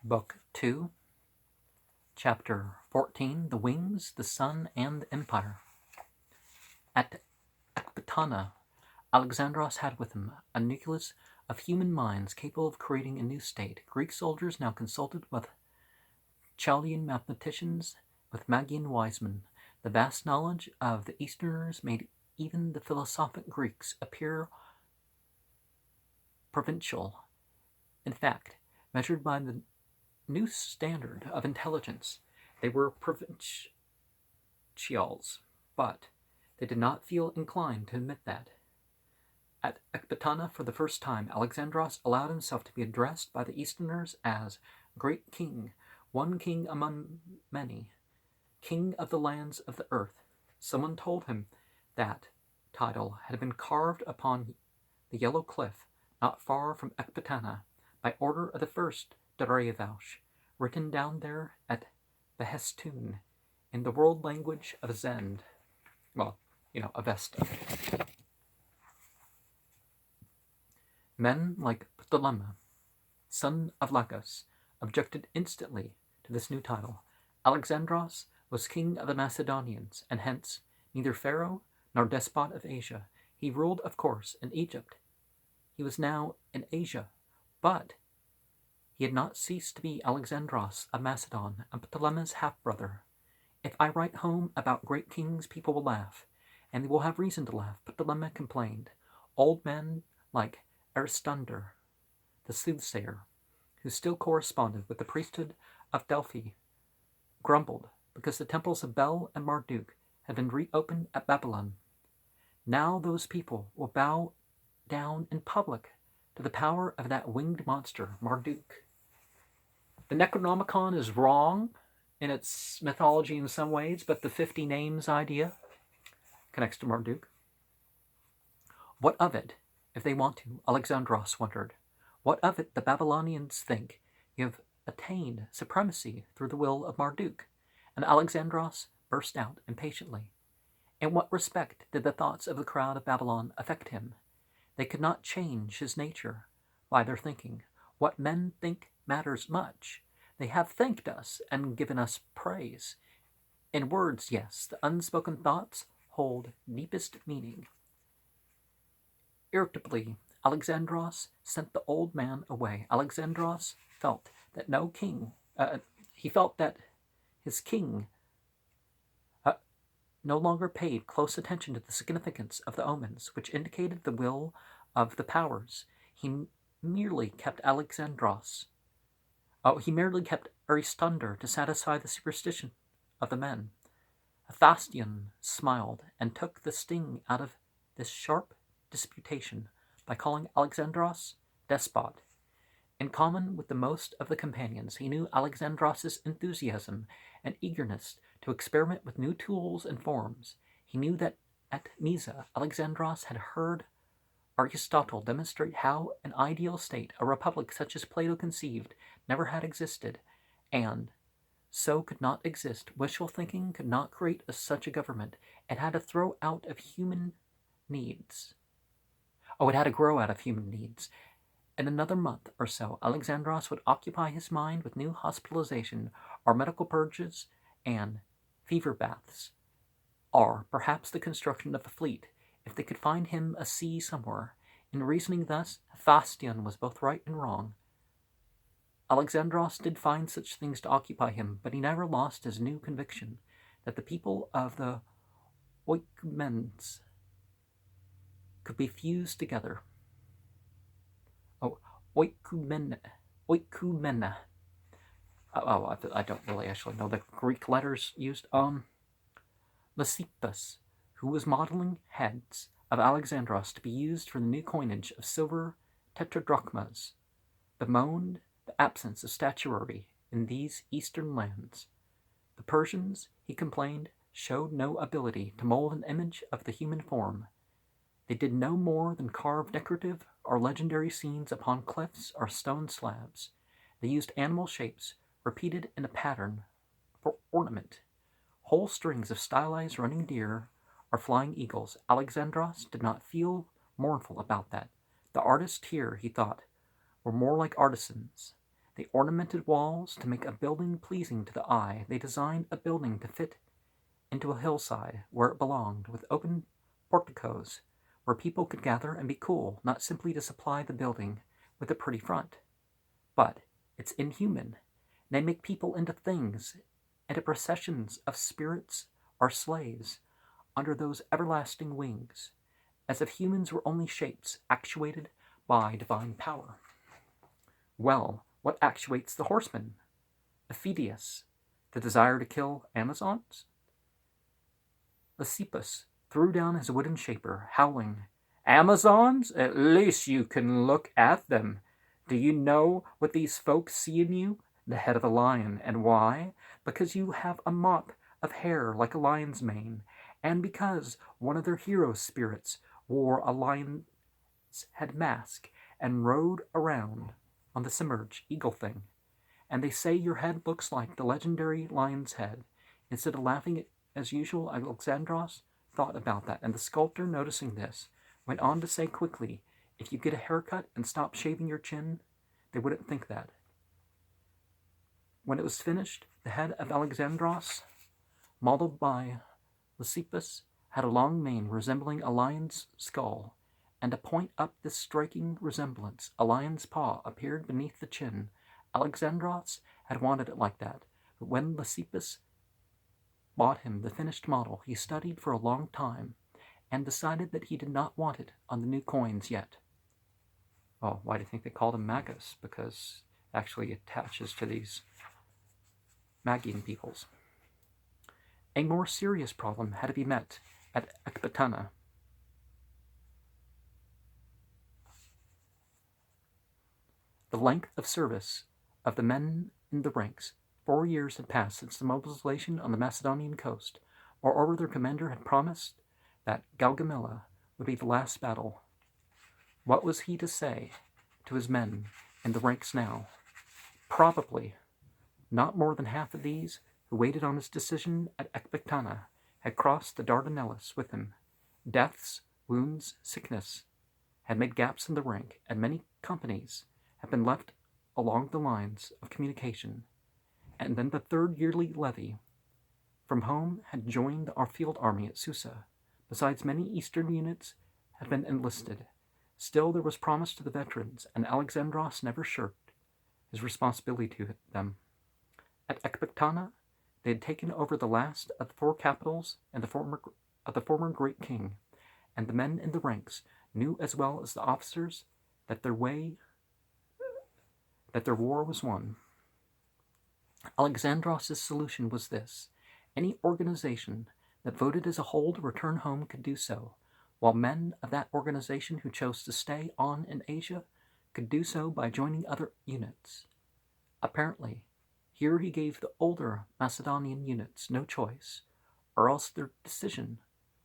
Book 2, Chapter 14, The Wings, the Sun, and the Empire. At Ecbatana, Alexandros had with him a nucleus of human minds capable of creating a new state. Greek soldiers now consulted with Chaldean mathematicians, with Magian wise men. The vast knowledge of the Easterners made even the philosophic Greeks appear provincial. In fact, measured by the new standard of intelligence, they were provincials, but they did not feel inclined to admit that. At Ecbatana, for the first time, Alexandros allowed himself to be addressed by the Easterners as Great King, one king among many, king of the lands of the earth. Someone told him that title had been carved upon the yellow cliff not far from Ecbatana by order of the first Dareiavaush, written down there at Behestun in the world language of Zend. Well, Avesta. Men like Ptolemy, son of Lacus, objected instantly to this new title. Alexandros was king of the Macedonians, and hence neither pharaoh nor despot of Asia. He ruled, of course, in Egypt. He was now in Asia, but he had not ceased to be Alexandros of Macedon, and Ptolemy's half-brother. If I write home about great kings, people will laugh, and they will have reason to laugh, Ptolemy complained. Old men like Aristander, the soothsayer, who still corresponded with the priesthood of Delphi, grumbled because the temples of Bel and Marduk had been reopened at Babylon. Now those people will bow down in public to the power of that winged monster, Marduk. The Necronomicon is wrong in its mythology in some ways, but the 50 names idea connects to Marduk. What of it, if they want to? Alexandros wondered. What of it the Babylonians think you have attained supremacy through the will of Marduk? And Alexandros burst out impatiently. In what respect did the thoughts of the crowd of Babylon affect him? They could not change his nature by their thinking. What men think matters much. They have thanked us and given us praise. In words, yes, the unspoken thoughts hold deepest meaning. Irritably, Alexandros sent the old man away. Alexandros felt that his king no longer paid close attention to the significance of the omens, which indicated the will of the powers. He merely kept Aristander to satisfy the superstition of the men. Athastion smiled and took the sting out of this sharp disputation by calling Alexandros despot. In common with the most of the companions, he knew Alexandros's enthusiasm and eagerness to experiment with new tools and forms. He knew that at Mysa, Alexandros had heard Aristotle demonstrate how an ideal state, a republic such as Plato conceived, never had existed, and so could not exist. Wishful thinking could not create such a government. It had to grow out of human needs. In another month or so, Alexandros would occupy his mind with new hospitalization, or medical purges, and fever baths, or perhaps the construction of a fleet, if they could find him a sea somewhere. In reasoning thus, Thastion was both right and wrong. Alexandros did find such things to occupy him, but he never lost his new conviction that the people of the Oikumens could be fused together. Oikumena. I don't really actually know the Greek letters used. Lysippus, who was modeling heads of Alexandros to be used for the new coinage of silver tetradrachmas, bemoaned the absence of statuary in these eastern lands. The Persians, he complained, showed no ability to mold an image of the human form. They did no more than carve decorative or legendary scenes upon cliffs or stone slabs. They used animal shapes, repeated in a pattern, for ornament. Whole strings of stylized running deer or flying eagles. Alexandros did not feel mournful about that. The artists here, he thought, were more like artisans. They ornamented walls to make a building pleasing to the eye. They designed a building to fit into a hillside where it belonged, with open porticos where people could gather and be cool, not simply to supply the building with a pretty front. But it's inhuman. They make people into things, into processions of spirits or slaves under those everlasting wings, as if humans were only shapes actuated by divine power. Well, what actuates the horseman? Ephidius, the desire to kill Amazons? Lysippus threw down his wooden shaper, howling, "Amazons? At least you can look at them. Do you know what these folks see in you? The head of a lion. And why? Because you have a mop of hair like a lion's mane, and because one of their hero spirits wore a lion's head mask and rode around on the Simurgh eagle thing. And they say your head looks like the legendary lion's head." Instead of laughing as usual, Alexandros thought about that, and the sculptor, noticing this, went on to say quickly, "If you get a haircut and stop shaving your chin, they wouldn't think that." When it was finished, the head of Alexandros, modeled by Lysippus, had a long mane resembling a lion's skull, and to point up this striking resemblance, a lion's paw appeared beneath the chin. Alexandros had wanted it like that, but when Lysippus bought him the finished model, he studied for a long time and decided that he did not want it on the new coins yet. Well, why do you think they called him Magus? Because it actually attaches to these Magian peoples. A more serious problem had to be met at Ecbatana. The length of service of the men in the ranks. 4 years had passed since the mobilization on the Macedonian coast. Moreover, their commander had promised that Gaugamela would be the last battle. What was he to say to his men in the ranks now? Probably not more than half of these who waited on his decision at Ecbatana had crossed the Dardanelles with him. Deaths, wounds, sickness had made gaps in the rank, and many companies had been left along the lines of communication. And then the third yearly levy from home had joined our field army at Susa. Besides, many eastern units had been enlisted. Still, there was promise to the veterans, and Alexandros never shirked his responsibility to them. At Ecbatana, they had taken over the last of the 4 capitals and of the former great king, and the men in the ranks knew as well as the officers that their war was won. Alexandros' solution was this: any organization that voted as a whole to return home could do so, while men of that organization who chose to stay on in Asia could do so by joining other units. Apparently, here he gave the older Macedonian units no choice, or else their decision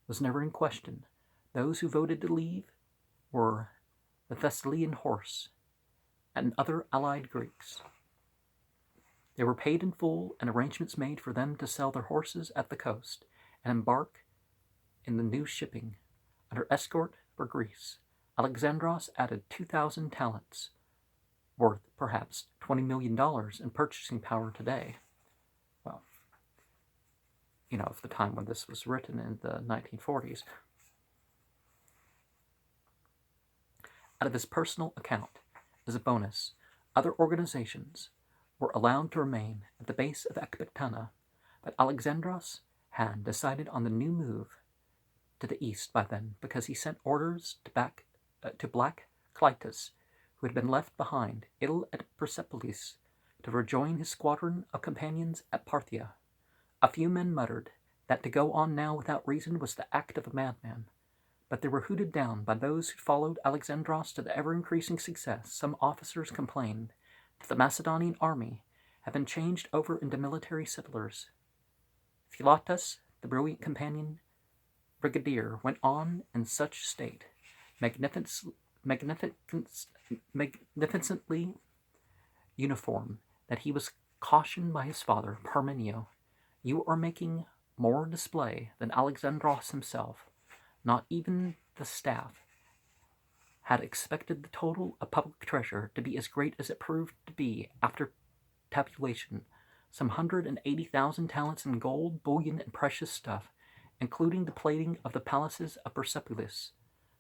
was never in question. Those who voted to leave were the Thessalian horse and other allied Greeks. They were paid in full, and arrangements made for them to sell their horses at the coast and embark in the new shipping under escort for Greece. Alexandros added 2,000 talents, worth perhaps $20 million in purchasing power today. Well, of the time when this was written in the 1940s. Out of his personal account, as a bonus, other organizations were allowed to remain at the base of Ecbatana, but Alexandros had decided on the new move to the east by then, because he sent orders to Black Clytus, who had been left behind, ill at Persepolis, to rejoin his squadron of companions at Parthia. A few men muttered that to go on now without reason was the act of a madman, but they were hooted down by those who followed Alexandros to the ever-increasing success. Some officers complained that the Macedonian army had been changed over into military settlers. Philotas, the brilliant companion brigadier, went on in such state, magnificently uniform, that he was cautioned by his father, Parmenio, "You are making more display than Alexandros himself. Not even the staff had expected the total of public treasure to be as great as it proved to be after tabulation, some 180,000 talents in gold, bullion, and precious stuff, including the plating of the palaces of Persepolis.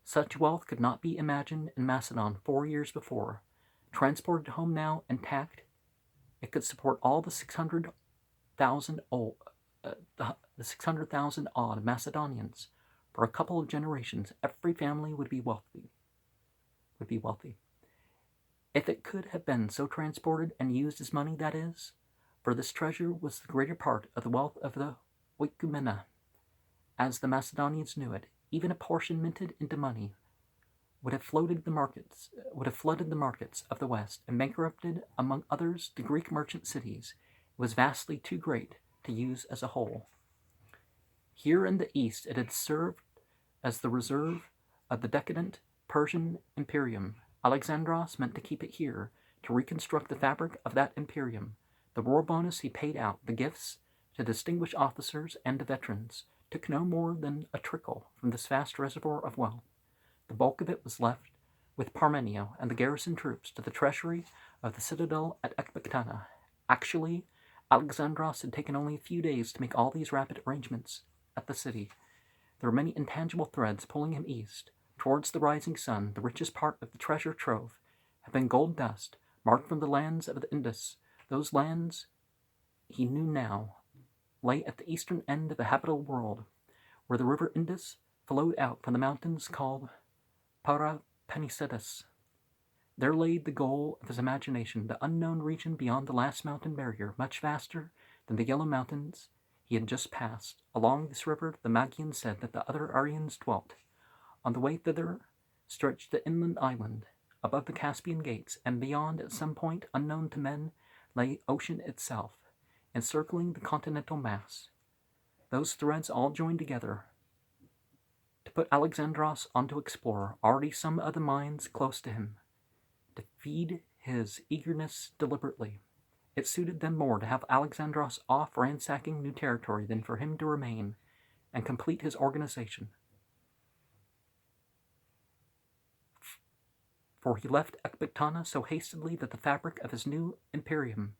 Such wealth could not be imagined in Macedon 4 years before. Transported home now intact, it could support all the 600,000 odd Macedonians. For a couple of generations, every family would be wealthy. If it could have been so transported and used as money, that is, for this treasure was the greater part of the wealth of the oikumena, as the Macedonians knew it. Even a portion minted into money would have flooded the markets of the West, and bankrupted, among others, the Greek merchant cities. It was vastly too great to use as a whole. Here in the East it had served as the reserve of the decadent Persian imperium. Alexandros meant to keep it here, to reconstruct the fabric of that imperium. The war bonus he paid out, the gifts to distinguished officers and to veterans, took no more than a trickle from this vast reservoir of wealth. The bulk of it was left with Parmenio and the garrison troops to the treasury of the citadel at Ecbatana. Actually, Alexandros had taken only a few days to make all these rapid arrangements at the city. There were many intangible threads pulling him east, towards the rising sun. The richest part of the treasure trove had been gold dust, marked from the lands of the Indus. Those lands, he knew now, lay at the eastern end of the habitable world, where the river Indus flowed out from the mountains called Parapenicetus. There lay the goal of his imagination, the unknown region beyond the last mountain barrier, much vaster than the yellow mountains he had just passed. Along this river, the Magians said that the other Aryans dwelt. On the way thither stretched the inland island, above the Caspian gates, and beyond, at some point unknown to men, lay ocean itself, encircling the continental mass. Those threads all joined together to put Alexandros on to explore already some of the mines close to him, to feed his eagerness deliberately. It suited them more to have Alexandros off ransacking new territory than for him to remain and complete his organization. For he left Ecbatana so hastily that the fabric of his new imperium,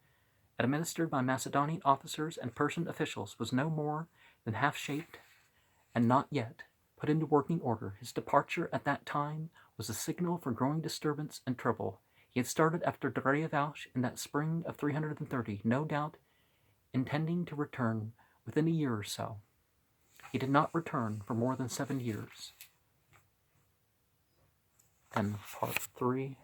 administered by Macedonian officers and Persian officials, was no more than half-shaped and not yet put into working order. His departure at that time was a signal for growing disturbance and trouble. He had started after Dariush in that spring of 330, no doubt intending to return within a year or so. He did not return for more than 7 years. Then part 3.